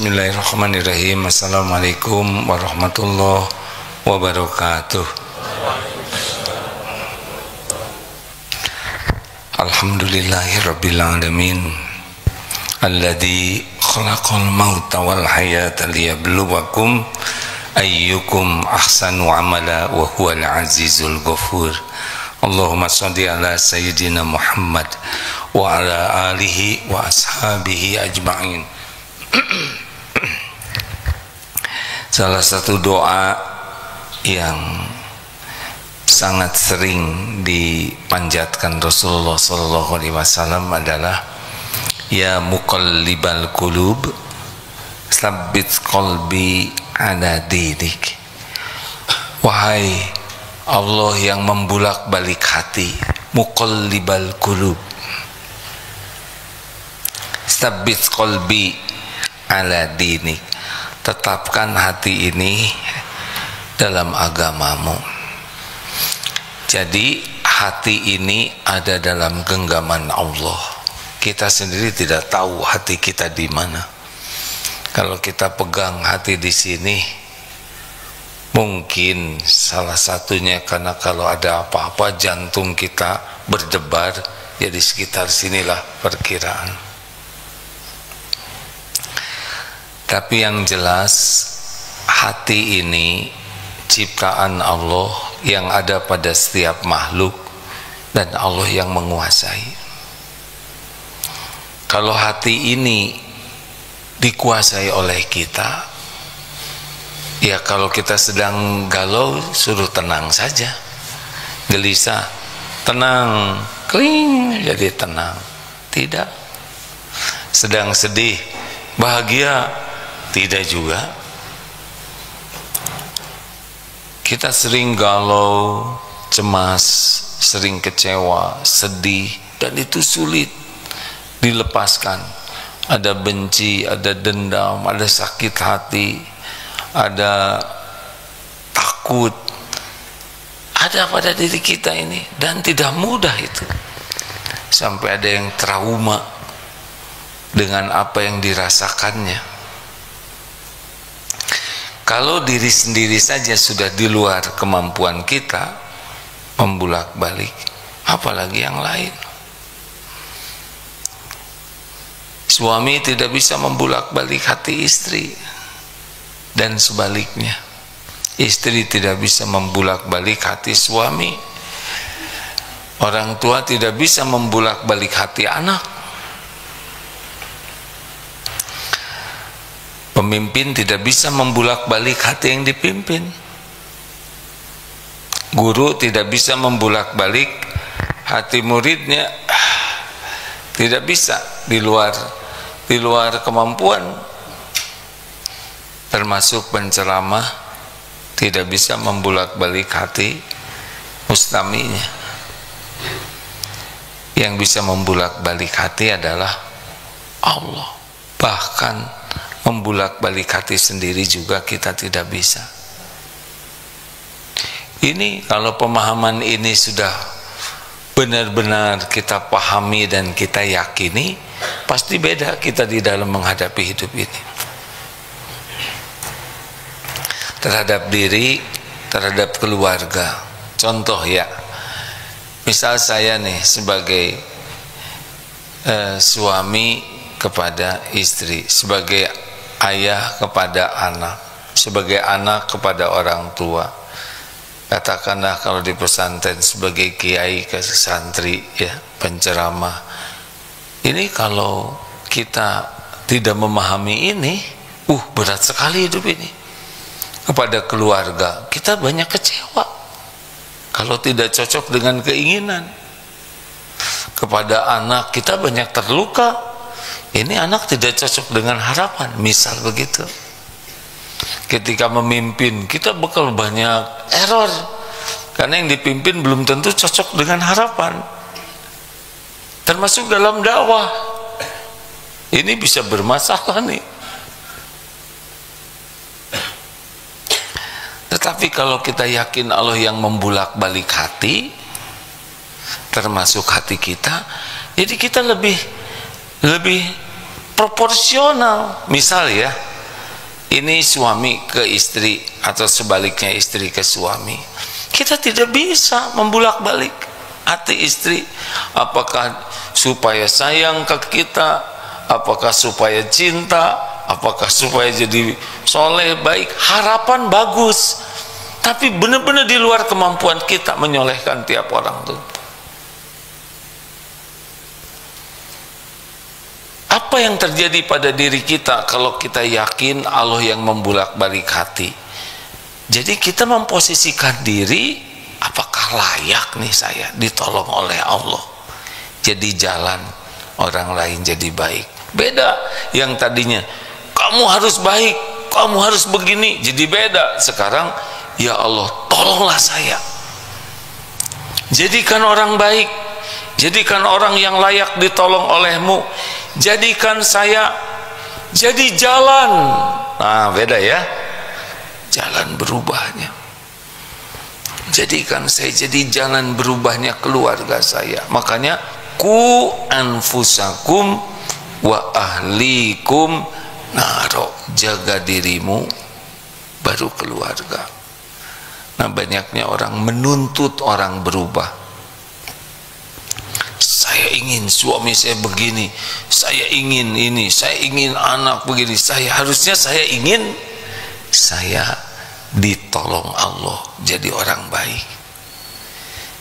Bismillahirrahmanirrahim. Assalamualaikum warahmatullahi wabarakatuh. Alhamdulillahirabbil alamin. Alladzi khalaqal mauta wal hayata liyabluwakum ayyukum ahsanu amala wa huwal azizul ghafur. Allahumma shalli ala sayyidina Muhammad wa ala alihi wa ashabihi ajma'in. Salah satu doa yang sangat sering dipanjatkan Rasulullah SAW adalah ya muqallibal qulub tsabbit qalbi ala dinik. Wahai Allah yang membulak-balik hati, muqallibal qulub, tsabbit qalbi ala dinik, tetapkan hati ini dalam agamamu. Jadi hati ini ada dalam genggaman Allah. Kita sendiri tidak tahu hati kita di mana. Kalau kita pegang hati di sini, mungkin salah satunya karena kalau ada apa-apa jantung kita berdebar, ya di sekitar sinilah perkiraan. Tapi yang jelas hati ini ciptaan Allah yang ada pada setiap makhluk dan Allah yang menguasai. Kalau hati ini dikuasai oleh kita, ya kalau kita sedang galau suruh tenang saja, gelisah tenang, kling jadi tenang. Tidak. Sedang sedih, bahagia, tidak juga. Kita sering galau, cemas, sering kecewa, sedih, dan itu sulit dilepaskan. Ada benci, ada dendam, ada sakit hati, ada takut, ada pada diri kita ini, dan tidak mudah itu. Sampai ada yang trauma dengan apa yang dirasakannya. Kalau diri sendiri saja sudah di luar kemampuan kita membulak-balik, apalagi yang lain. Suami tidak bisa membulak-balik hati istri, dan sebaliknya. Istri tidak bisa membulak-balik hati suami. Orang tua tidak bisa membulak-balik hati anak. Pemimpin tidak bisa membulak-balik hati yang dipimpin. Guru tidak bisa membulak-balik hati muridnya. Tidak bisa, di luar kemampuan. Termasuk penceramah tidak bisa membulak-balik hati mustaminya. Yang bisa membulak-balik hati adalah Allah. Bahkan membulak-balik hati sendiri juga kita tidak bisa. Ini kalau pemahaman ini sudah benar-benar kita pahami dan kita yakini, pasti beda kita di dalam menghadapi hidup ini. Terhadap diri, terhadap keluarga. Contoh ya, misal saya nih sebagai suami kepada istri, sebagai ayah kepada anak, sebagai anak kepada orang tua, katakanlah kalau di pesantren sebagai kiai ke santri, ya, penceramah. Ini kalau kita tidak memahami ini, berat sekali hidup ini. Kepada keluarga kita banyak kecewa kalau tidak cocok dengan keinginan. Kepada anak kita banyak terluka, ini anak tidak cocok dengan harapan, misal begitu. Ketika memimpin kita bakal banyak error, karena yang dipimpin belum tentu cocok dengan harapan. Termasuk dalam dakwah, ini bisa bermasalah nih. Tetapi kalau kita yakin Allah yang membulak-balik hati, termasuk hati kita, jadi kita lebih proporsional. Misal ya, Ini suami ke istri atau sebaliknya istri ke suami. Kita tidak bisa membulak-balik hati istri, apakah supaya sayang ke kita, apakah supaya cinta, apakah supaya jadi soleh, baik. Harapan bagus, tapi benar-benar di luar kemampuan kita menyolehkan tiap orang tuh. Apa yang terjadi pada diri kita kalau kita yakin Allah yang membulak-balik hati? Jadi kita memposisikan diri, apakah layak nih saya ditolong oleh Allah? Jadi jalan orang lain jadi baik. Beda yang tadinya kamu harus baik, kamu harus begini, jadi beda. Sekarang ya Allah tolonglah saya, jadikan orang baik, jadikan orang yang layak ditolong olehmu, jadikan saya jadi jalan. Nah beda ya, jalan berubahnya. Jadikan saya jadi jalan berubahnya keluarga saya. Makanya ku anfusakum wa ahlikum naro, jaga dirimu baru keluarga. Nah banyaknya orang menuntut orang berubah. Saya ingin suami saya begini, saya ingin ini, saya ingin anak begini, harusnya saya ingin saya ditolong Allah jadi orang baik.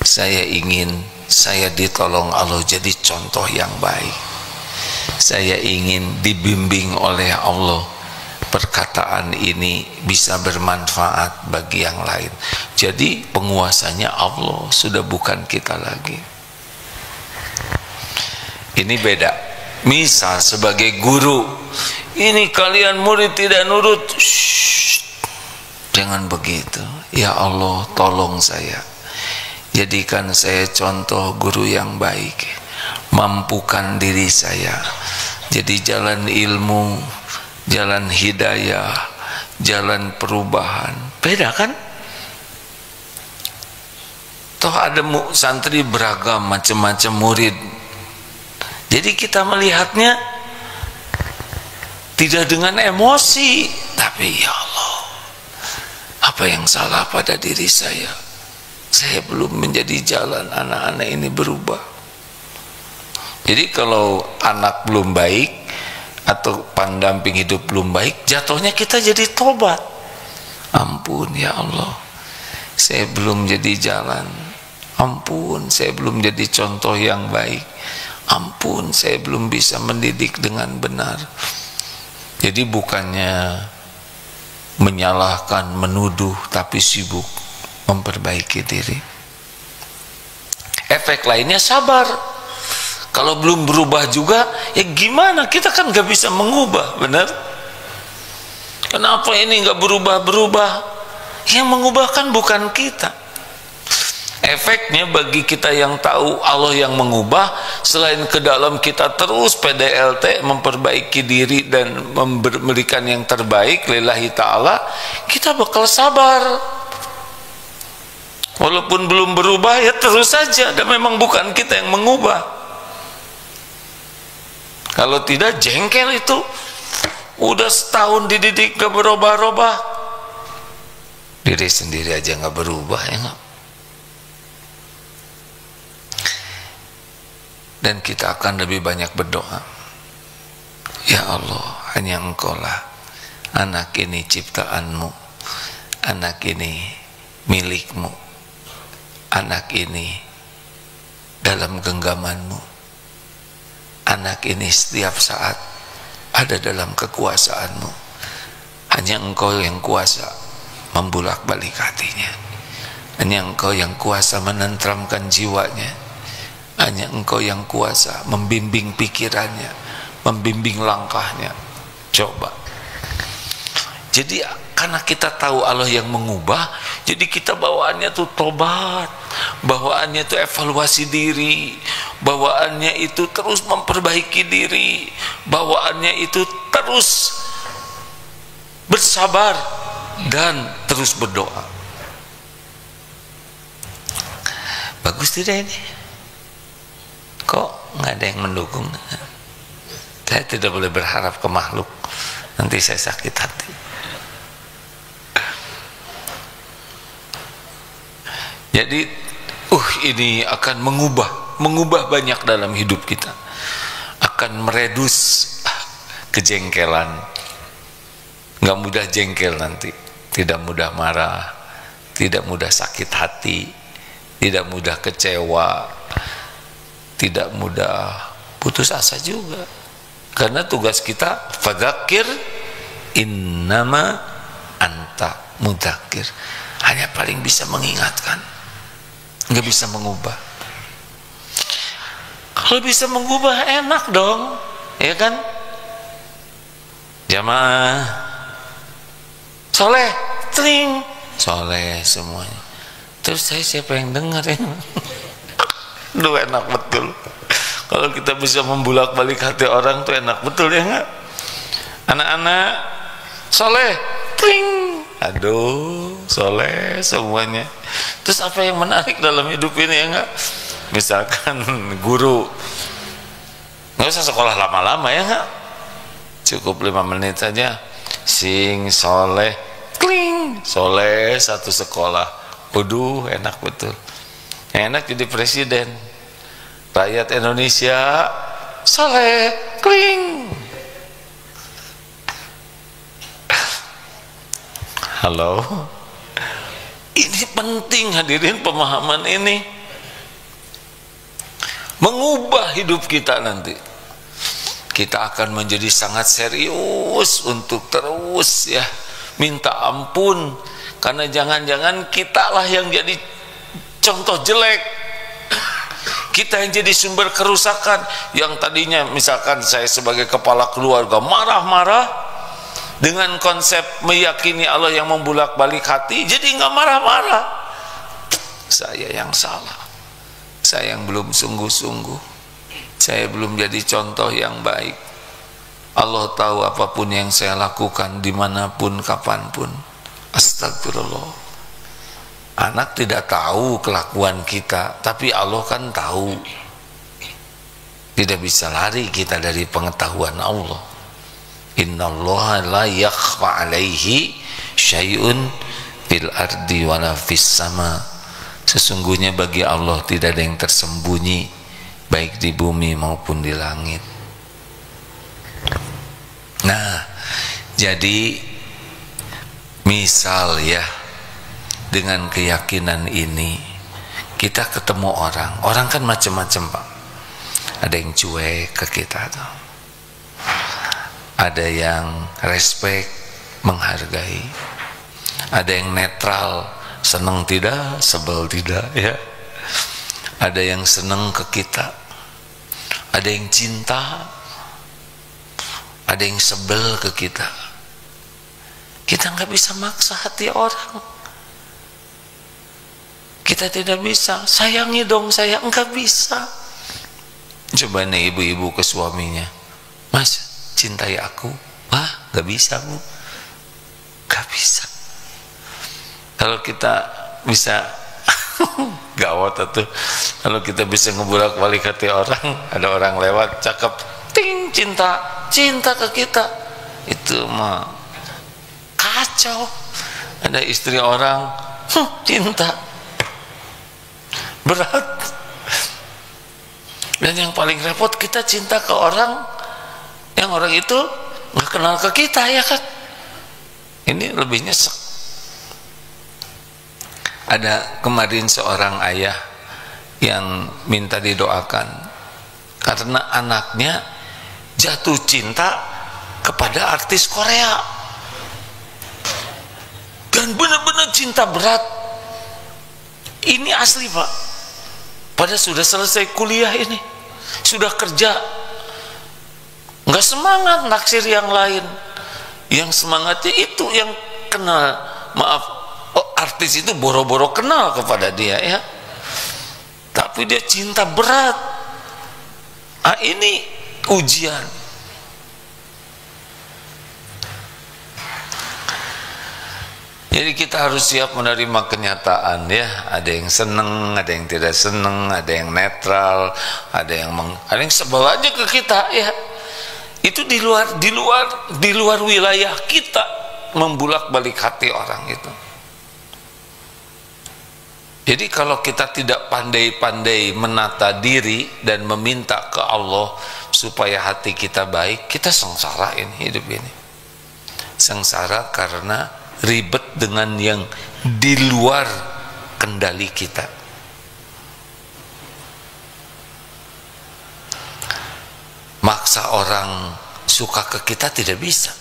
Saya ingin saya ditolong Allah jadi contoh yang baik. Saya ingin dibimbing oleh Allah, perkataan ini bisa bermanfaat bagi yang lain. Jadi penguasanya Allah, sudah bukan kita lagi. Ini beda. Misal sebagai guru, ini kalian murid tidak nurut, jangan begitu. Ya Allah tolong saya, jadikan saya contoh guru yang baik, mampukan diri saya jadi jalan ilmu, jalan hidayah, jalan perubahan. Beda kan? Toh ada santri beragam, macam-macam murid. Jadi kita melihatnya tidak dengan emosi, tapi ya Allah, apa yang salah pada diri saya? Saya belum menjadi jalan anak-anak ini berubah. Jadi kalau anak belum baik atau pendamping hidup belum baik, jatuhnya kita jadi tobat. Ampun ya Allah, saya belum jadi jalan. Ampun, saya belum jadi contoh yang baik. Ampun, saya belum bisa mendidik dengan benar. Jadi bukannya menyalahkan, menuduh, tapi sibuk memperbaiki diri. Efek lainnya sabar. Kalau belum berubah juga, ya gimana? Kita kan gak bisa mengubah, benar? Kenapa ini gak berubah-berubah? Yang mengubah kan bukan kita. Efeknya bagi kita yang tahu Allah yang mengubah, selain ke dalam kita terus PDLT memperbaiki diri dan memberikan yang terbaik lillahi ta'ala, kita bakal sabar. Walaupun belum berubah ya terus saja, dan memang bukan kita yang mengubah. Kalau tidak jengkel itu, udah setahun dididik gak berubah-ubah, diri sendiri aja gak berubah ya gak? Dan kita akan lebih banyak berdoa, ya Allah, hanya Engkau lah anak ini ciptaanmu, anak ini milikmu, anak ini dalam genggamanmu, anak ini setiap saat ada dalam kekuasaanmu. Hanya Engkau yang kuasa membulak-balik hatinya, hanya Engkau yang kuasa menenteramkan jiwanya, hanya Engkau yang kuasa membimbing pikirannya, membimbing langkahnya. Coba. Jadi karena kita tahu Allah yang mengubah, jadi kita bawaannya tuh tobat, bawaannya tuh evaluasi diri, bawaannya itu terus memperbaiki diri, bawaannya itu terus bersabar dan terus berdoa. Bagus tidak ini? Kok nggak ada yang mendukung? Saya tidak boleh berharap ke makhluk, nanti saya sakit hati. Jadi ini akan mengubah banyak dalam hidup kita, akan meredus kejengkelan, nggak mudah jengkel nanti, tidak mudah marah, tidak mudah sakit hati, tidak mudah kecewa, tidak mudah putus asa juga. Karena tugas kita fadzakir innama anta mudzakir, hanya paling bisa mengingatkan, nggak bisa mengubah. Kalau bisa mengubah enak dong, ya kan? Jamaah soleh, tring, soleh semuanya. Terus saya siapa yang dengar ya? Duh, enak betul. Kalau kita bisa membulak-balik hati orang tuh enak betul, ya nggak? Anak-anak soleh, tring, aduh, soleh semuanya. Terus apa yang menarik dalam hidup ini, ya nggak? Misalkan guru, nggak usah sekolah lama-lama, ya nggak? Cukup 5 menit saja, sing soleh, kling, soleh satu sekolah. Waduh, enak betul. Enak jadi presiden. Rakyat Indonesia soleh, kling. Halo, ini penting hadirin, pemahaman ini mengubah hidup kita. Nanti kita akan menjadi sangat serius untuk terus ya minta ampun, karena jangan-jangan kitalah yang jadi contoh jelek, kita yang jadi sumber kerusakan. Yang tadinya misalkan saya sebagai kepala keluarga marah-marah dengan konsep meyakini Allah yang membulak-balik hati, jadi nggak marah-marah. Saya yang salah, saya yang belum sungguh-sungguh, saya belum jadi contoh yang baik. Allah tahu apapun yang saya lakukan, dimanapun, kapanpun. Astagfirullah. Anak tidak tahu kelakuan kita, tapi Allah kan tahu. Tidak bisa lari kita dari pengetahuan Allah. Innallaha la yakhfa alaihi syai'un fil ardi wala fis sama. Sesungguhnya bagi Allah tidak ada yang tersembunyi, baik di bumi maupun di langit. Nah, jadi misal ya, dengan keyakinan ini kita ketemu orang kan macam-macam, Pak. Ada yang cuek ke kita tuh, ada yang respect, menghargai, ada yang netral, senang tidak, sebel tidak, ya. Ada yang senang ke kita, ada yang cinta, ada yang sebel ke kita. Kita nggak bisa maksa hati orang. Kita tidak bisa sayangi dong saya, nggak bisa. Coba nih ibu-ibu ke suaminya, Mas, cintai aku. Wah, nggak bisa, Bu, nggak bisa. Kalau kita bisa gawat tuh, kalau kita bisa ngebulak-balik hati orang, ada orang lewat cakep, ting, cinta ke kita, itu mah kacau. Ada istri orang cinta, berat. Dan yang paling repot, kita cinta ke orang yang orang itu nggak kenal ke kita, ya kan? Ini lebih nyesek. Ada kemarin seorang ayah yang minta didoakan karena anaknya jatuh cinta kepada artis Korea, dan benar-benar cinta berat. Ini asli, Pak. Pada sudah selesai kuliah ini, sudah kerja, nggak semangat naksir yang lain. Yang semangatnya itu yang kenal, maaf, artis itu boro-boro kenal kepada dia, ya. Tapi dia cinta berat. Ah, ini ujian. Jadi kita harus siap menerima kenyataan, ya. Ada yang seneng, ada yang tidak seneng, ada yang netral, ada yang sebel aja ke kita, ya. Itu di luar wilayah kita membulak-balik hati orang itu. Jadi kalau kita tidak pandai-pandai menata diri dan meminta ke Allah supaya hati kita baik, kita sengsara ini, hidup ini. Sengsara karena ribet dengan yang di luar kendali kita. Maksa orang suka ke kita tidak bisa.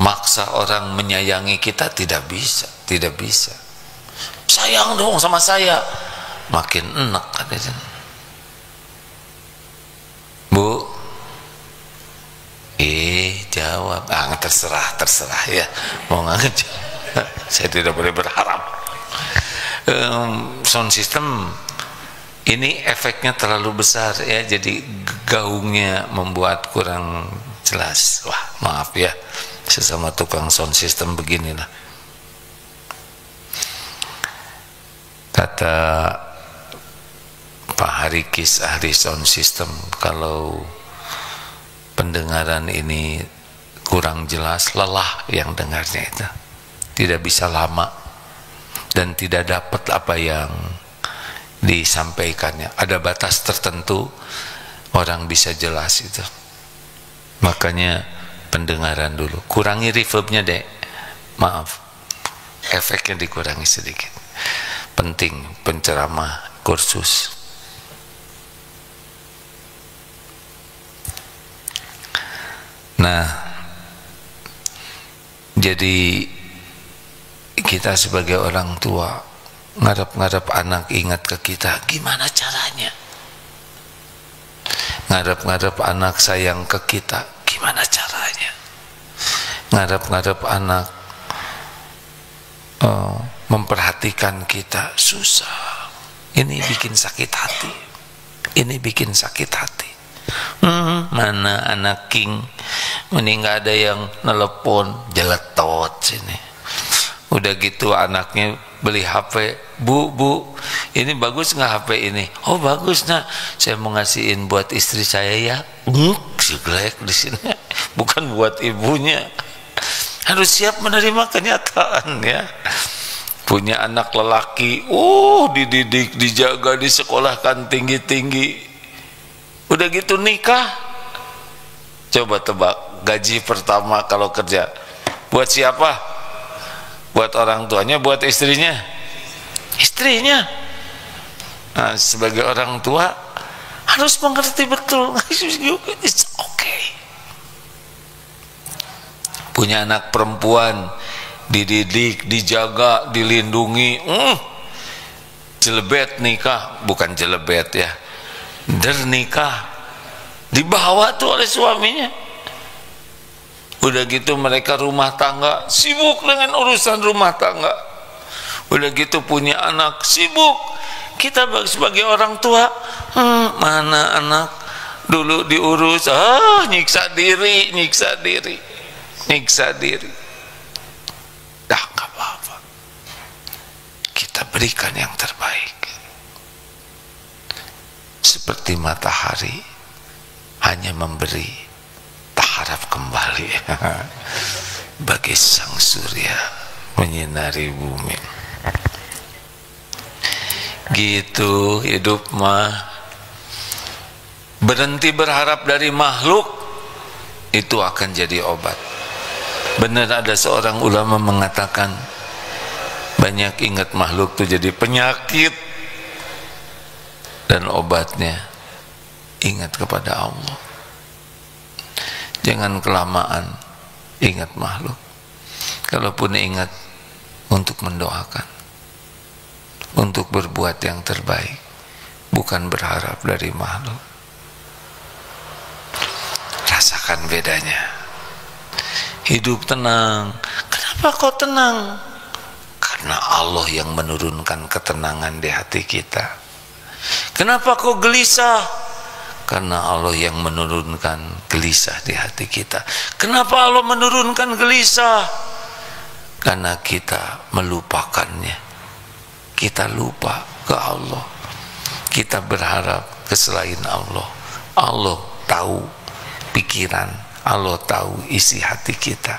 Maksa orang menyayangi kita tidak bisa, tidak bisa. Sayang dong sama saya, makin enak katanya. Bu, jawab. Terserah ya, mau nggak jawab. Saya tidak boleh berharap. Sound system ini efeknya terlalu besar ya, jadi gaungnya membuat kurang jelas. Wah, maaf ya, sesama tukang sound system beginilah. Kata Pak Harikis, ahli sound system, kalau pendengaran ini kurang jelas, lelah yang dengarnya itu, tidak bisa lama dan tidak dapat apa yang disampaikannya. Ada batas tertentu orang bisa jelas itu. Makanya pendengaran dulu, kurangi reverbnya deh, maaf, efeknya dikurangi sedikit. Penting penceramah kursus. Nah, jadi kita sebagai orang tua ngarep-ngarep anak ingat ke kita, gimana caranya? Ngarep-ngarep anak sayang ke kita, gimana caranya? Ngarep-ngarep anak memperhatikan kita, susah. Ini bikin sakit hati. Ini bikin sakit hati. Mana anak king, mending gak ada yang nelepon, jeletot sini. Udah gitu anaknya beli HP, bu, ini bagus nggak HP ini? Oh bagus nak, saya mau ngasihin buat istri saya ya. Jelek di sini, bukan buat ibunya. Harus siap menerima kenyataan ya. Punya anak lelaki, dididik, dijaga, disekolahkan tinggi-tinggi. Udah gitu nikah. Coba tebak, gaji pertama kalau kerja buat siapa? Buat orang tuanya, buat istrinya? Istrinya. Nah, sebagai orang tua harus mengerti betul. It's okay. Punya anak perempuan, dididik, dijaga, dilindungi. Jelebet nikah, bukan jelebet ya, nikah, dibawa tuh oleh suaminya. Udah gitu mereka rumah tangga, sibuk dengan urusan rumah tangga. Udah gitu punya anak, sibuk. Kita sebagai orang tua, mana anak dulu diurus, nyiksa diri. Dah gak apa-apa, kita berikan yang terbaik. Seperti matahari hanya memberi, tak harap kembali. Bagi sang surya menyinari bumi. Gitu hidup mah. Berhenti berharap dari makhluk, itu akan jadi obat. Benar ada seorang ulama mengatakan, banyak ingat makhluk itu jadi penyakit, dan obatnya ingat kepada Allah. Jangan kelamaan ingat makhluk. Kalaupun ingat, untuk mendoakan, untuk berbuat yang terbaik, bukan berharap dari makhluk. Rasakan bedanya. Hidup tenang. Kenapa kok tenang? Karena Allah yang menurunkan ketenangan di hati kita. Kenapa kok gelisah? Karena Allah yang menurunkan gelisah di hati kita. Kenapa Allah menurunkan gelisah? Karena kita melupakannya. Kita lupa ke Allah. Kita berharap ke selain Allah. Allah tahu pikiran, Allah tahu isi hati kita.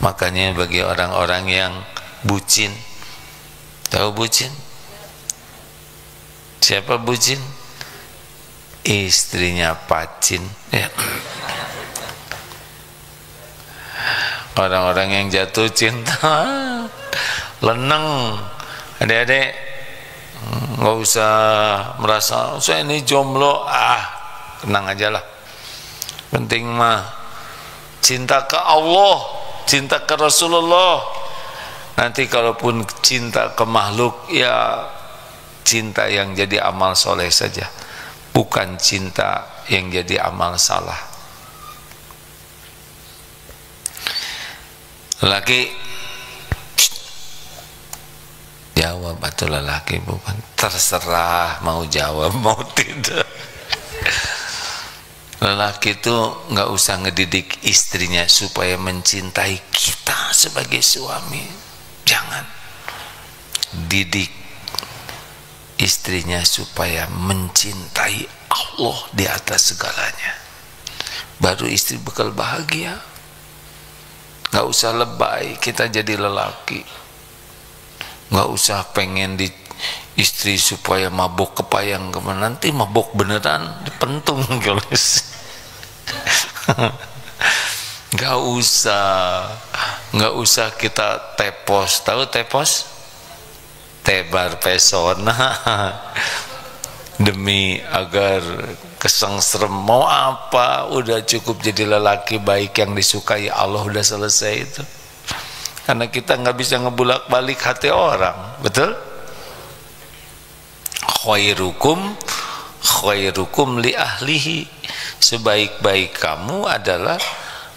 Makanya bagi orang-orang yang bucin, tahu bucin? Siapa bucin? Istrinya pacin, ya. Orang-orang yang jatuh cinta leneng. Adik-adik nggak usah merasa saya ini jomblo, tenang aja lah. Penting mah cinta ke Allah, cinta ke Rasulullah. Nanti kalaupun cinta ke makhluk, ya cinta yang jadi amal soleh saja, bukan cinta yang jadi amal salah. Laki jawab atau lelaki, bukan, terserah mau jawab mau tidak. Lelaki itu nggak usah ngedidik istrinya supaya mencintai kita sebagai suami, jangan. Didik istrinya supaya mencintai Allah di atas segalanya, baru istri bakal bahagia. Nggak usah lebay kita jadi lelaki, nggak usah pengen di istri supaya mabok kepayang kemana, nanti mabok beneran dipentung guys. nggak usah kita tepos. Tahu tepos? Tebar pesona. Demi agar kesengsrem mau apa, udah cukup jadi lelaki baik yang disukai Allah, udah selesai itu. Karena kita nggak bisa ngebulak balik hati orang, betul? Khairukum li ahlihi, sebaik-baik kamu adalah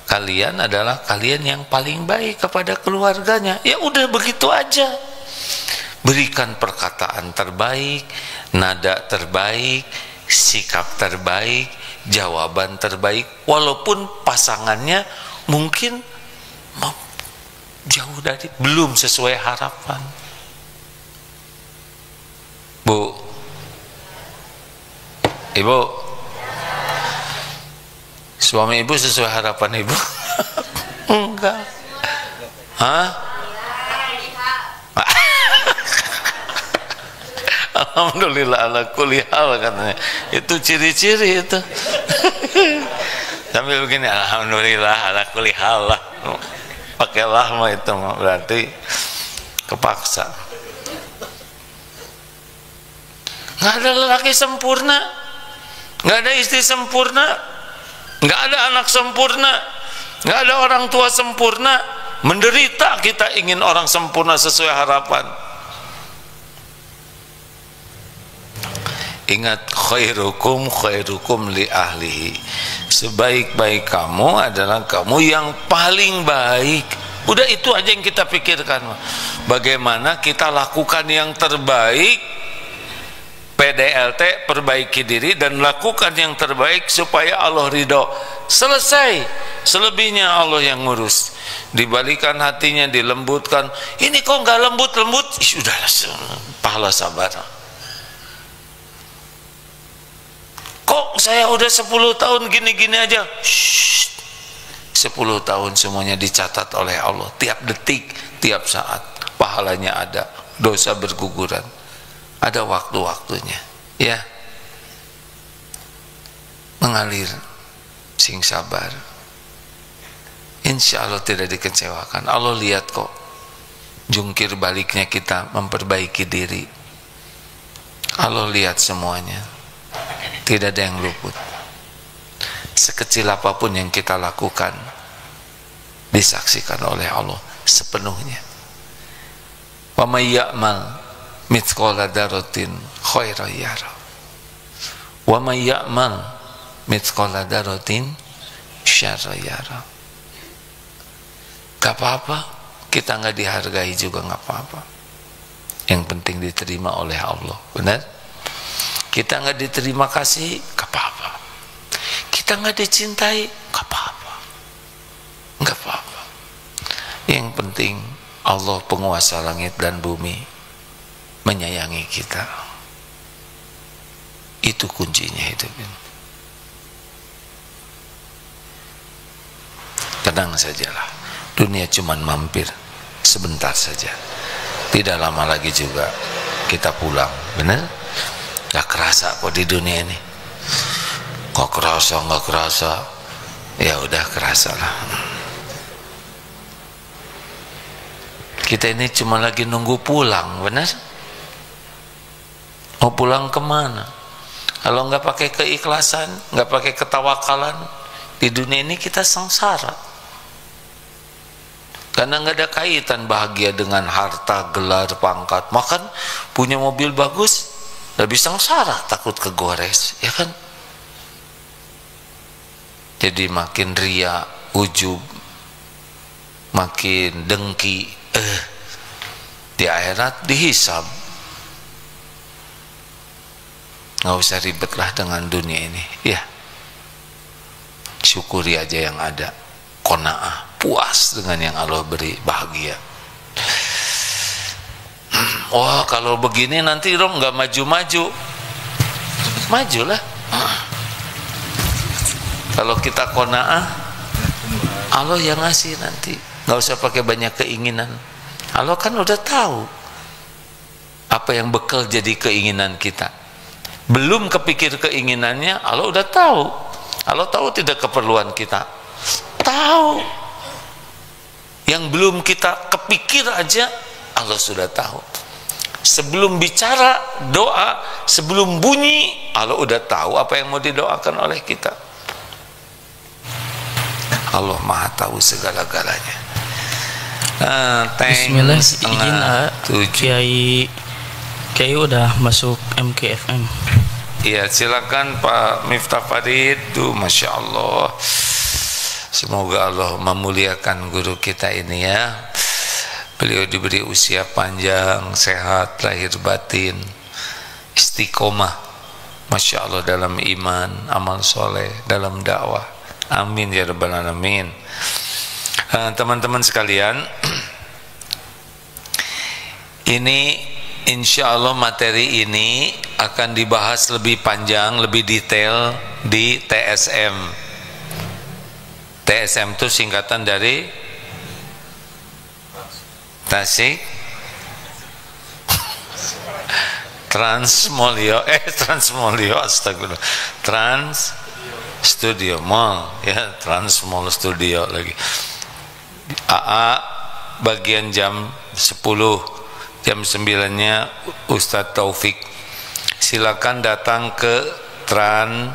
kalian yang paling baik kepada keluarganya. Ya udah begitu aja. Berikan perkataan terbaik, nada terbaik, sikap terbaik, jawaban terbaik, walaupun pasangannya mungkin jauh dari, belum sesuai harapan. Bu, ibu, suami ibu sesuai harapan ibu? Enggak. Hah? Alhamdulillah ala kulli hal katanya. Itu ciri-ciri itu. Sambil begini, alhamdulillah ala kulli hal lah. Pakailah mah itu berarti kepaksa. Nggak ada lelaki sempurna, nggak ada istri sempurna, nggak ada anak sempurna, nggak ada orang tua sempurna. Menderita kita ingin orang sempurna sesuai harapan. Ingat, khairukum li ahlihi, sebaik-baik kamu adalah kamu yang paling baik. Udah itu aja yang kita pikirkan. Bagaimana kita lakukan yang terbaik, PDLT, perbaiki diri dan lakukan yang terbaik supaya Allah ridho. Selesai. Selebihnya Allah yang ngurus. Dibalikan hatinya, dilembutkan. Ini kok nggak lembut-lembut? Sudah, pahala sabar. Kok saya udah 10 tahun gini-gini aja? 10 tahun semuanya dicatat oleh Allah, tiap detik, tiap saat pahalanya ada, dosa berguguran, ada waktu-waktunya, ya. Mengalir, sing sabar, insya Allah tidak dikecewakan. Allah lihat kok jungkir baliknya kita memperbaiki diri. Allah lihat semuanya, tidak ada yang luput. Sekecil apapun yang kita lakukan disaksikan oleh Allah sepenuhnya. Wa may ya'mal mithqala dzarratin khairan yara, wa may ya'mal mithqala dzarratin syarran yara. Gak apa-apa kita nggak dihargai juga, nggak apa-apa, yang penting diterima oleh Allah. Benar? Kita nggak diterima kasih, gak apa-apa. Kita nggak dicintai, gak apa-apa, gak apa-apa. Yang penting Allah penguasa langit dan bumi menyayangi kita. Itu kuncinya hidup ini. Tenang sajalah, dunia cuman mampir sebentar saja, tidak lama lagi juga kita pulang. Benar? Gak kerasa kok di dunia ini. Kok kerasa, nggak kerasa, ya udah kerasa lah. Kita ini cuma lagi nunggu pulang, benar? Mau pulang kemana? Kalau nggak pakai keikhlasan, nggak pakai ketawakalan, di dunia ini kita sengsara. Karena nggak ada kaitan bahagia dengan harta, gelar, pangkat. Makan punya mobil bagus, lebih sengsara, takut kegores, ya kan? Jadi makin ria, ujub, makin dengki, di akhirat dihisab. Nggak usah ribetlah dengan dunia ini, ya. Syukuri aja yang ada, qanaah, puas dengan yang Allah beri, bahagia. Wah, kalau begini nanti dong nggak maju-maju. Majulah. Kalau kita qanaah, Allah yang ngasih nanti. Nggak usah pakai banyak keinginan. Allah kan udah tahu apa yang bekal jadi keinginan kita. Belum kepikir keinginannya, Allah udah tahu. Allah tahu tidak keperluan kita. Tahu. Yang belum kita kepikir aja, Allah sudah tahu. Sebelum bicara doa, sebelum bunyi, Allah udah tahu apa yang mau didoakan oleh kita. Allah Maha tahu segala-galanya. Bismillah, izin Kiai udah masuk MKFM. Iya, silakan Pak Miftah Farid. Tuh, Masya Allah. Semoga Allah memuliakan guru kita ini ya. Beliau diberi usia panjang, sehat, lahir batin, istiqomah, Masya Allah, dalam iman, amal soleh, dalam dakwah. Amin ya rabbal alamin. Teman-teman sekalian, ini insya Allah materi ini akan dibahas lebih panjang, lebih detail di TSM. TSM itu singkatan dari Tasik Transmolio, Transmolio, astagfirullah, Trans Studio Mall, ya, Transmall Studio lagi. AA bagian jam 10, jam 9-nya Ustadz Taufik. Silakan datang ke Trans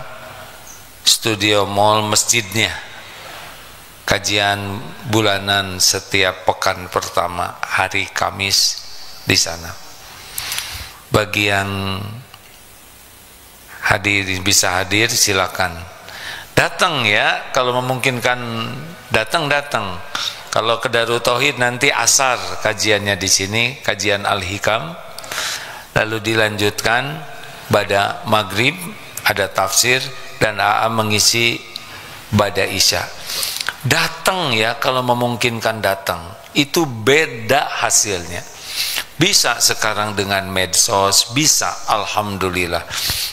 Studio Mall masjidnya. Kajian bulanan setiap pekan pertama hari Kamis di sana. Bagian hadir, bisa hadir silakan. Datang ya, kalau memungkinkan datang. Kalau ke Darut Tauhid nanti asar kajiannya di sini, kajian Al-Hikam. Lalu dilanjutkan pada maghrib ada tafsir dan AA mengisi pada isya. Datang ya, kalau memungkinkan datang. Itu beda hasilnya. Bisa sekarang dengan medsos, bisa, alhamdulillah.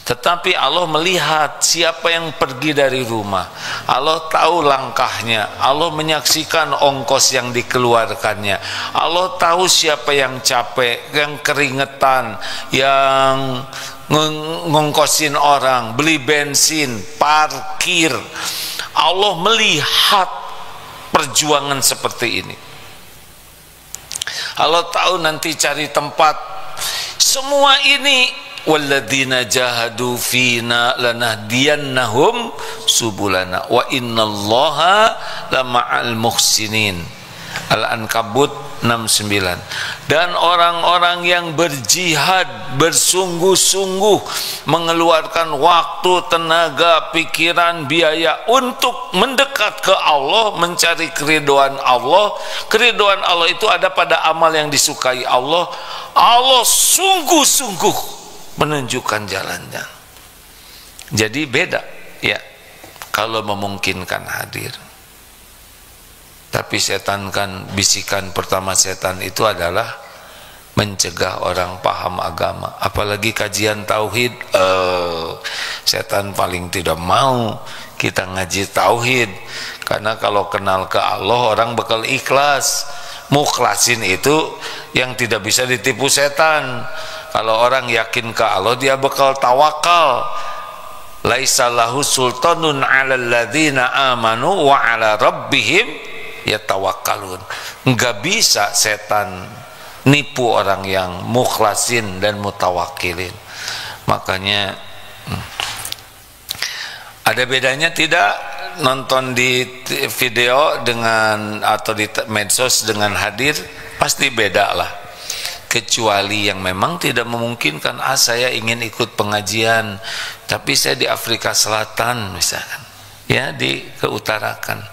Tetapi Allah melihat siapa yang pergi dari rumah. Allah tahu langkahnya. Allah menyaksikan ongkos yang dikeluarkannya. Allah tahu siapa yang capek, yang keringetan, yang ngongkosin orang, beli bensin, parkir. Allah melihat perjuangan seperti ini. Allah tahu nanti cari tempat. Semua ini walladzina jahadu fina lanahdiyannahum subulana wa innallaha lama'al muhsinin. Al-Ankabut 69. Dan orang-orang yang berjihad, bersungguh-sungguh mengeluarkan waktu, tenaga, pikiran, biaya untuk mendekat ke Allah, mencari keridhaan Allah. Keridhaan Allah itu ada pada amal yang disukai Allah. Allah sungguh-sungguh menunjukkan jalannya. Jadi beda ya, kalau memungkinkan hadir. Tapi setan kan, bisikan pertama setan itu adalah mencegah orang paham agama. Apalagi kajian tauhid, setan paling tidak mau kita ngaji tauhid. Karena kalau kenal ke Allah, orang bakal ikhlas. Mukhlasin itu yang tidak bisa ditipu setan. Kalau orang yakin ke Allah, dia bakal tawakal. Laisa lahu sultanun 'alal ladzina amanu wa 'ala rabbihim yatawakkalun. Enggak bisa setan nipu orang yang mukhlasin dan mutawakilin. Makanya ada bedanya tidak nonton di video dengan atau di medsos dengan hadir? Pasti beda lah. Kecuali yang memang tidak memungkinkan, saya ingin ikut pengajian tapi saya di Afrika Selatan misalkan, ya, di keutarakan.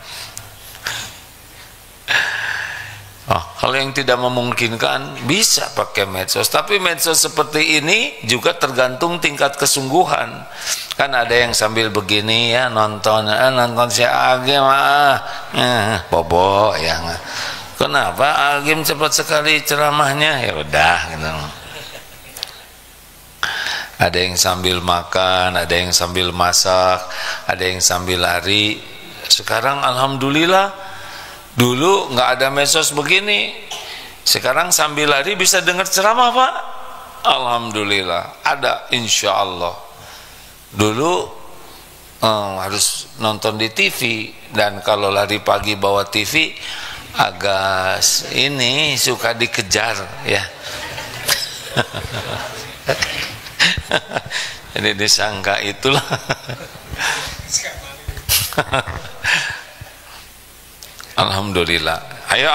Oh, kalau yang tidak memungkinkan bisa pakai medsos, tapi medsos seperti ini juga tergantung tingkat kesungguhan. Kan ada yang sambil begini ya nonton si Agim bobo ya. Kenapa Agim cepat sekali ceramahnya? Ya udah gitu. Ada yang sambil makan, ada yang sambil masak, ada yang sambil lari. Sekarang alhamdulillah, dulu nggak ada medsos begini. Sekarang sambil lari bisa dengar ceramah, Pak. Alhamdulillah ada, insya Allah. Dulu harus nonton di TV, dan kalau lari pagi bawa TV agak ini suka dikejar ya. Jadi disangka itulah. Alhamdulillah. Ayo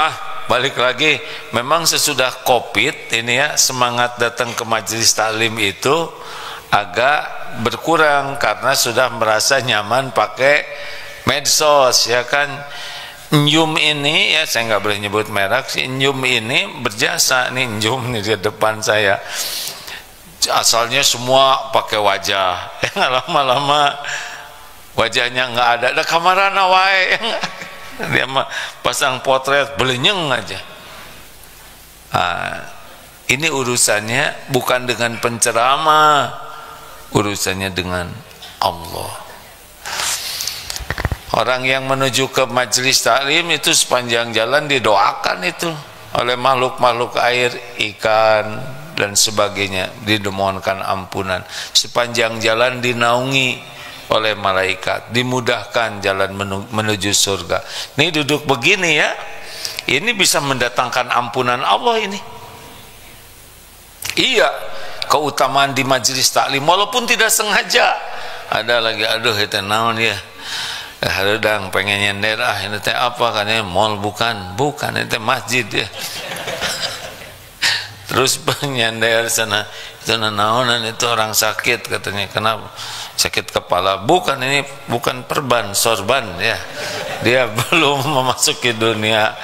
balik lagi. Memang sesudah Covid ini ya, semangat datang ke majelis taklim itu agak berkurang karena sudah merasa nyaman pakai medsos ya kan. Njum ini ya, saya nggak boleh nyebut merek, si Njum ini berjasa nih. Njum nih di depan saya, asalnya semua pakai wajah ya, lama-lama wajahnya nggak ada kamarana wae. Dia mah pasang potret belenyeng aja. Ini urusannya bukan dengan penceramah, urusannya dengan Allah. Orang yang menuju ke majelis taklim itu sepanjang jalan didoakan itu oleh makhluk-makhluk air, ikan dan sebagainya, dimohonkan ampunan. Sepanjang jalan dinaungi oleh malaikat, dimudahkan jalan menuju surga. Ini duduk begini ya, ini bisa mendatangkan ampunan Allah ini. Iya, keutamaan di majelis taklim walaupun tidak sengaja. Ada lagi, aduh itu naon ya, hadang pengen nyender, ini teh apa, katanya mall, bukan itu masjid ya. Terus nyender sana, itu naonan, itu orang sakit katanya. Kenapa? Sakit kepala. Bukan, ini bukan perban, sorban ya, dia belum memasuki dunia.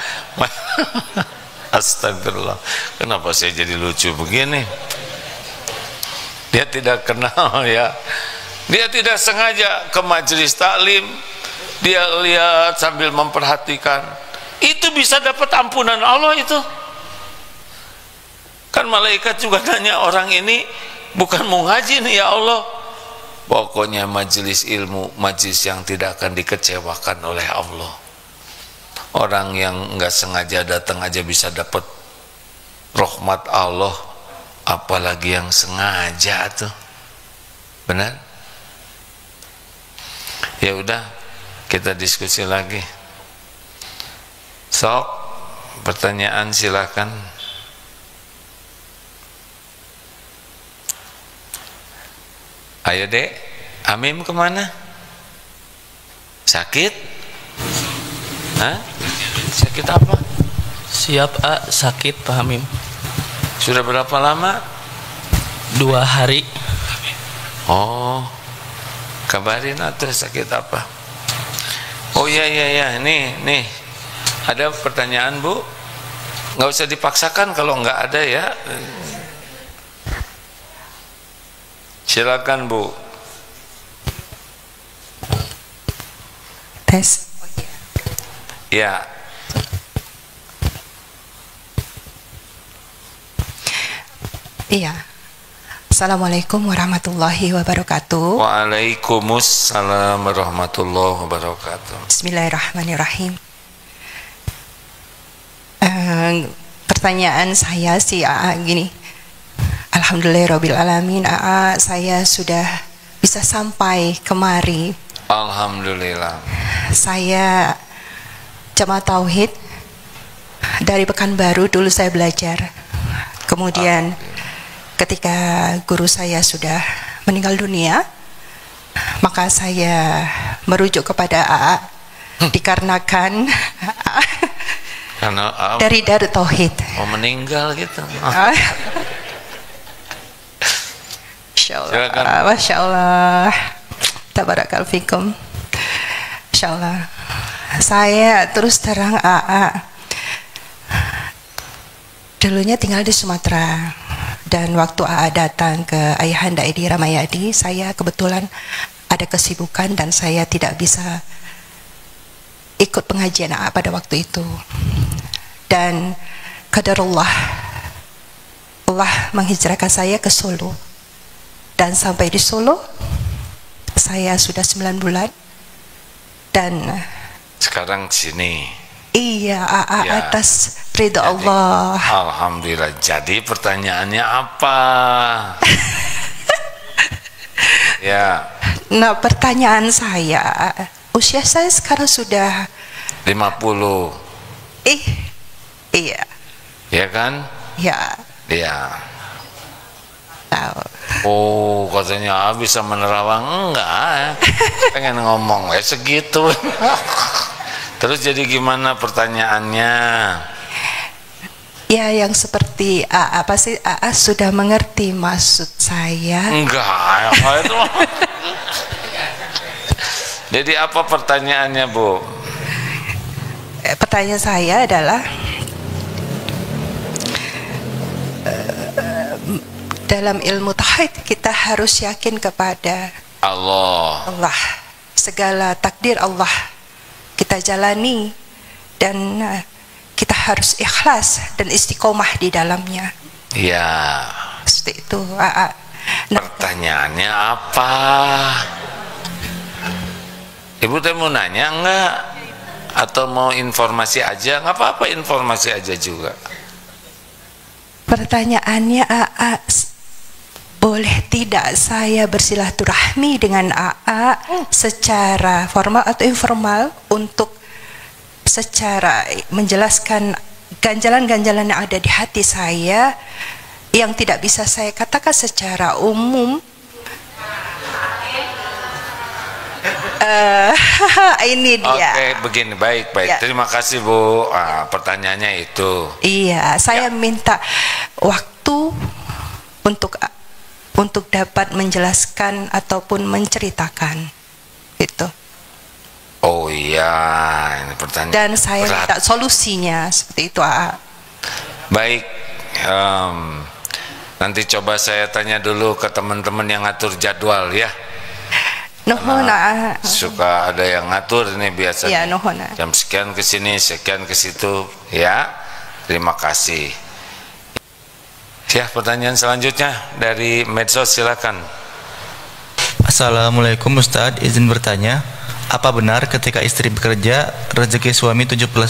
Astagfirullah, kenapa saya jadi lucu begini? Dia tidak kenal ya, dia tidak sengaja ke majelis taklim, dia lihat sambil memperhatikan, itu bisa dapat ampunan Allah itu. Kan malaikat juga nanya, orang ini bukan mau ngaji nih ya Allah. Pokoknya majelis ilmu, majelis yang tidak akan dikecewakan oleh Allah. Orang yang nggak sengaja datang aja bisa dapat rahmat Allah, apalagi yang sengaja tuh. Benar? Ya udah, kita diskusi lagi. Sok, pertanyaan silakan. Ayo dek, Amim kemana? Sakit? Hah? Sakit apa? Siap sakit Pak Hamim. Sudah berapa lama? 2 hari. Oh, kabarin atuh sakit apa? Oh iya, nih ada pertanyaan Bu, nggak usah dipaksakan kalau nggak ada ya. Silakan Bu. Tes. Ya. Iya. Assalamualaikum warahmatullahi wabarakatuh. Waalaikumsalam warahmatullahi wabarakatuh. Bismillahirrahmanirrahim. Pertanyaan saya sih gini. Alhamdulillahirrabbilalamin, saya sudah bisa sampai kemari. Alhamdulillah. Saya jamaah tauhid dari Pekanbaru, dulu saya belajar. Kemudian ketika guru saya sudah meninggal dunia, maka saya merujuk kepada AA dikarenakan Karena dari Darut Tauhid. mau meninggal gitu. Insyaallah. Masya Allah. Tabarakal fikum. Insyaallah. Saya terus terang AA dulunya tinggal di Sumatera, dan waktu AA datang ke Ayahanda Edi Ramayadi, saya kebetulan ada kesibukan dan saya tidak bisa ikut pengajian AA pada waktu itu. Dan qadarullah, Allah menghijrahkan saya ke Solo, dan sampai di Solo saya sudah 9 bulan, dan Sekarang sini. iya AA Ya. atas ridha Allah. Alhamdulillah. Jadi pertanyaannya apa? Ya, Nah, pertanyaan saya, usia saya sekarang sudah 50. Iya, Ya kan? ya, Ya. tahu. Oh, katanya bisa menerawang. Enggak. Pengen ngomong segitu. Terus jadi gimana pertanyaannya? Ya, yang seperti AA, pasti AA sudah mengerti maksud saya. Enggak. Itu. Jadi apa pertanyaannya, Bu? Pertanyaan saya adalah, dalam ilmu tauhid kita harus yakin kepada Allah. Allah, segala takdir Allah kita jalani, dan kita harus ikhlas dan istiqomah di dalamnya. Ya. Seperti itu. Nah, Pertanyaannya apa? Ibu teh mau nanya enggak? Atau mau informasi aja? Nggak apa-apa, informasi aja juga. pertanyaannya AA, boleh tidak saya bersilaturahmi dengan AA secara formal atau informal untuk secara menjelaskan ganjalan-ganjalan yang ada di hati saya yang tidak bisa saya katakan secara umum. Ini dia. Oke, begini, baik. Ya. Terima kasih, Bu. Pertanyaannya itu. Iya, saya minta waktu untuk dapat menjelaskan ataupun menceritakan itu. Oh iya, ini pertanyaan. Dan saya berat. minta solusinya seperti itu. Baik. Nanti coba saya tanya dulu ke teman-teman yang ngatur jadwal ya. Nuhun. Suka ada yang ngatur ini biasanya. Iya, nuhun. Jam sekian ke sini, sekian ke situ, ya. Terima kasih. Ya, pertanyaan selanjutnya dari medsos, silakan. Assalamualaikum Ustadz, izin bertanya, apa benar ketika istri bekerja rezeki suami 70%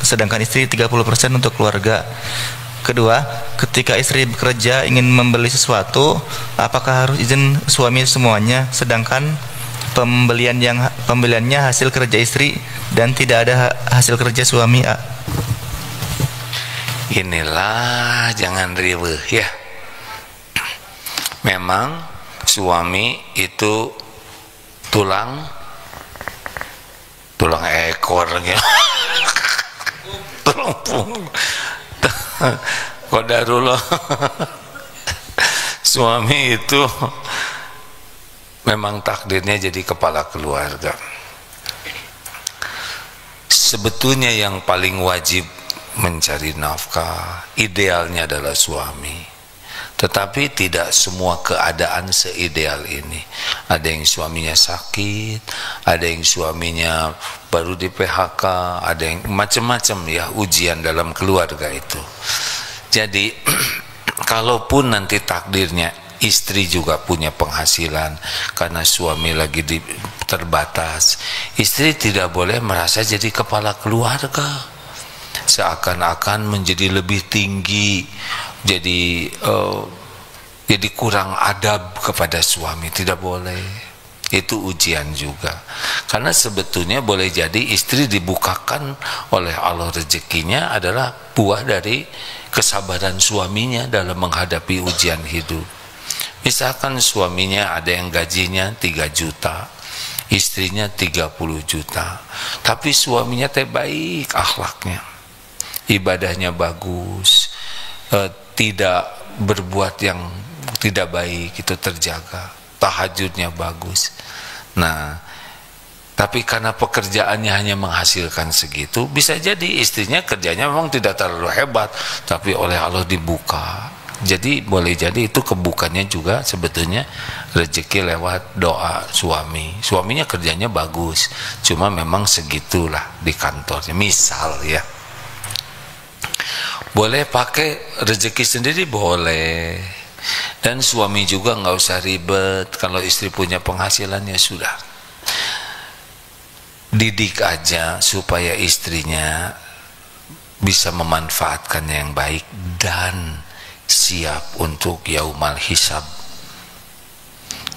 sedangkan istri 30% untuk keluarga? Kedua, ketika istri bekerja ingin membeli sesuatu, apakah harus izin suami semuanya sedangkan pembeliannya hasil kerja istri dan tidak ada hasil kerja suami? Inilah, jangan riweuh ya. Memang suami itu tulang ekor gitu. Tulang punggung. Qadarullah. Suami itu memang takdirnya jadi kepala keluarga. Sebetulnya yang paling wajib mencari nafkah idealnya adalah suami, tetapi tidak semua keadaan seideal ini. Ada yang suaminya sakit, ada yang suaminya baru di PHK, ada yang macam-macam ya, ujian dalam keluarga itu. Jadi kalaupun nanti takdirnya istri juga punya penghasilan karena suami lagi terbatas, istri tidak boleh merasa jadi kepala keluarga, seakan-akan menjadi lebih tinggi, jadi jadi kurang adab kepada suami, tidak boleh. Itu ujian juga, karena sebetulnya boleh jadi istri dibukakan oleh Allah rezekinya adalah buah dari kesabaran suaminya dalam menghadapi ujian hidup. Misalkan suaminya ada yang gajinya 3 juta, istrinya 30 juta, tapi suaminya teh baik akhlaknya, ibadahnya bagus, tidak berbuat yang tidak baik, itu terjaga, tahajudnya bagus. Nah, tapi karena pekerjaannya hanya menghasilkan segitu, bisa jadi istrinya kerjanya memang tidak terlalu hebat, tapi oleh Allah dibuka. Jadi boleh jadi itu kebukannya juga sebetulnya rezeki lewat doa suami. Suaminya kerjanya bagus, cuma memang segitulah di kantornya, misal ya. Boleh pakai rezeki sendiri, boleh. Dan suami juga nggak usah ribet, kalau istri punya penghasilan ya sudah. Didik aja supaya istrinya bisa memanfaatkannya yang baik dan siap untuk yaumal hisab.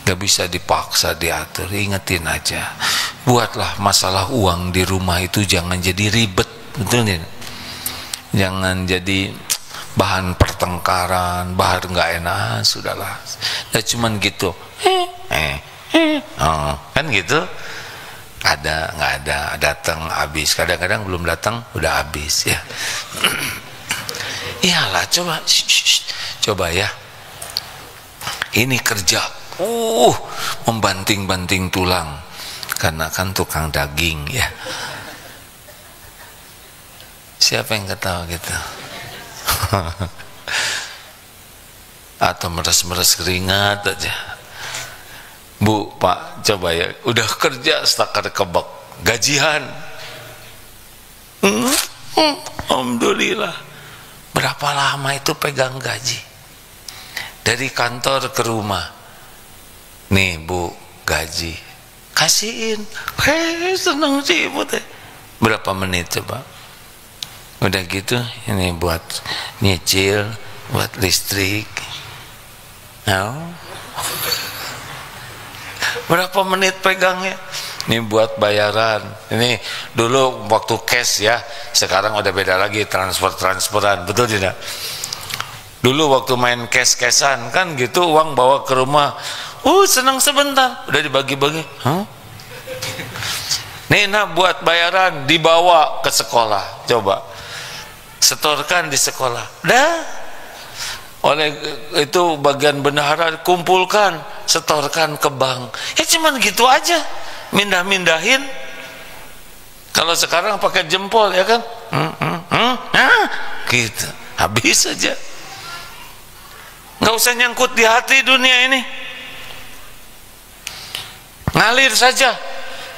Gak bisa dipaksa diatur, ingetin aja. Buatlah masalah uang di rumah itu jangan jadi ribet, betul nih? Jangan jadi bahan pertengkaran, bahan nggak enak, sudahlah. Ya cuman gitu, kan gitu. Ada nggak ada, datang habis. Kadang-kadang belum datang udah habis ya. Iyalah, coba ya. Ini kerja, membanting-banting tulang, karena kan tukang daging ya. Siapa yang ketawa gitu? Atau meres-meres keringat aja. Bu, Pak, coba ya, udah kerja setakar kebak, gajian. Alhamdulillah. Berapa lama itu pegang gaji? Dari kantor ke rumah. Nih Bu, gaji. Kasihin. Seneng sih Ibu teh. Berapa menit coba? Udah gitu, ini buat nyicil, buat listrik. Berapa menit pegangnya? Ini buat bayaran. Ini dulu waktu cash ya, sekarang udah beda lagi, transferan, betul tidak? Dulu waktu main cash-cashan kan gitu, uang bawa ke rumah, senang sebentar, udah dibagi-bagi. Nih buat bayaran, dibawa ke sekolah, coba setorkan di sekolah, dah oleh itu bagian bendahara kumpulkan, setorkan ke bank. Ya cuman gitu aja, mindah-mindahin. Kalau sekarang pakai jempol ya kan, gitu, habis aja. Nggak usah nyangkut di hati dunia ini, ngalir saja.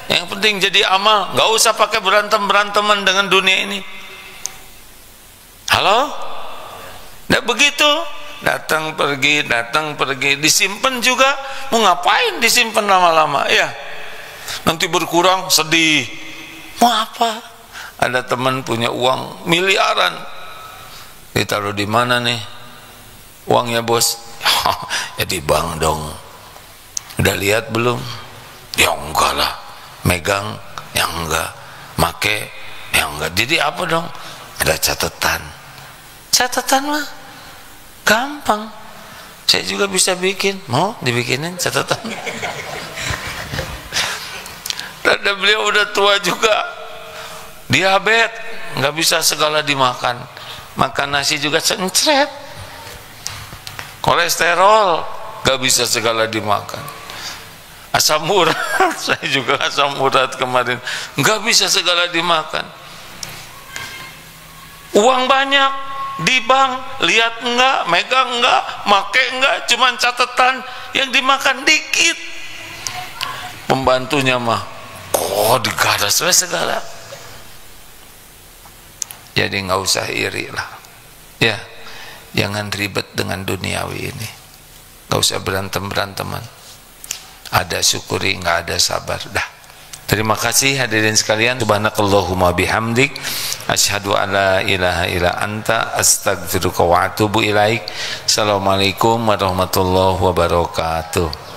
Yang penting jadi amal, nggak usah pakai berantem-beranteman dengan dunia ini. Halo? Nggak begitu, datang pergi, disimpan juga. Mau ngapain disimpan lama-lama ya? Nanti berkurang, sedih. Mau apa? Ada teman punya uang miliaran, ditaruh di mana nih uangnya bos? Ya di bank dong. Udah lihat belum? Ya enggak lah. Megang? Ya enggak. Make? Ya enggak. Jadi apa dong? Ada catatan. Catatan mah gampang, saya juga bisa bikin. Mau dibikinin catatan? Dan beliau udah tua juga, diabetes, nggak bisa segala dimakan, makan nasi juga cencret. Kolesterol nggak bisa segala dimakan. Asam urat, saya juga asam urat kemarin, nggak bisa segala dimakan. Uang banyak di bank, lihat enggak, megang enggak, make enggak, cuman catatan, yang dimakan dikit. Pembantunya mah digaras segala. Jadi nggak usah iri lah ya, jangan ribet dengan duniawi ini, nggak usah berantem-beranteman. Ada syukuri, nggak ada sabar. Dah. Terima kasih hadirin sekalian. Subhanakallahumma bihamdik Asyhadu an la ilaha illa anta astaghfiruka wa atubu ilaik. Assalamualaikum warahmatullahi wabarakatuh.